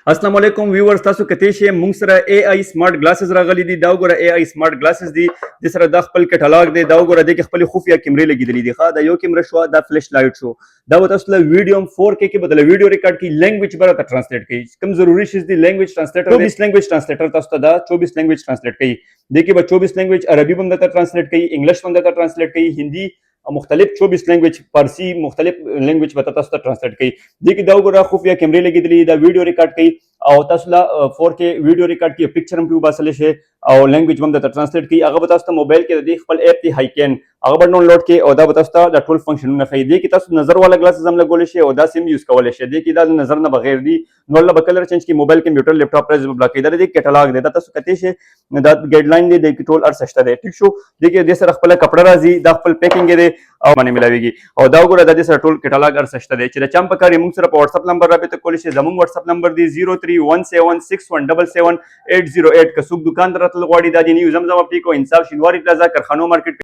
السلام علیکم ویورز، تاسو کته شي مونږ سره اي اي سمارټ گلاسز راغلي دي. دا وګوره اي اي سمارټ گلاسز دي. د سره د خپل کټالاګ دی. دا وګوره د خپل خفیا کیمرې لګیدلې دي. دا یو کیمره شو، دا فلش لایټ شو. دا به تاسو له ویډیو 4K کې بدله ویډیو ریکارډ کی لینګویج به راته ترانسلیټ کوي. کوم ضروری شي د لینګویج ترانسلیټر 24 لینګویج ترانسلیټر تاسو ته دا 24 لینګویج ترانسلیټ کوي. د کې به 24 لینګویج عربي باندې ته ترانسلیټ کوي، انګلیش باندې ته ترانسلیټ کوي، هندي مختلف 24 لینګویج، فارسی مختلف لینګویج به تاسو ته ترانسلیټ کوي. د کې دا وګوره خفیا کیمرې لګیدلې، دا ویډیو ریکارډ کوي او تاسو لا 4K ویډیو ریکارډ کی پکچر هم په باسل شي او لینګویج هم د ترانسلیټ کی. هغه به تاسو ته موبایل کې د خپل اپ دی هایکن هغه به ډاونلوډ کی او دا به تاسو ته د ټول فنکشنونه ښیي. دی کې تاسو نظر والا گلاسز هم لګول شي او دا سیم یوز کول شي. دی کې دا نظر نه بغیر دی نو الله به کلر چینج کی موبایل کمپیوټر لیپټاپ پرز بلاک کی. دا د کټالاګ دی، دا تاسو کته شي دا ګایډ لاین دی د ټول ارسشته دی. ټیک شو. دی کې د سره خپل کپڑا راځي، دا خپل پیکینګ دی او باندې ملاويږي او دا وګوره د سره ټول کټالاګ ارسشته دی. چې د چم په کار موږ سره په واتس اپ نمبر رابطه کول شي. زموږ واتس اپ نمبر دی 031761777808. که څوک دکان درته غواړي دا دی نیو زمزم اپلیکو انصاف شینواری پلازا کارخانو مارکیټ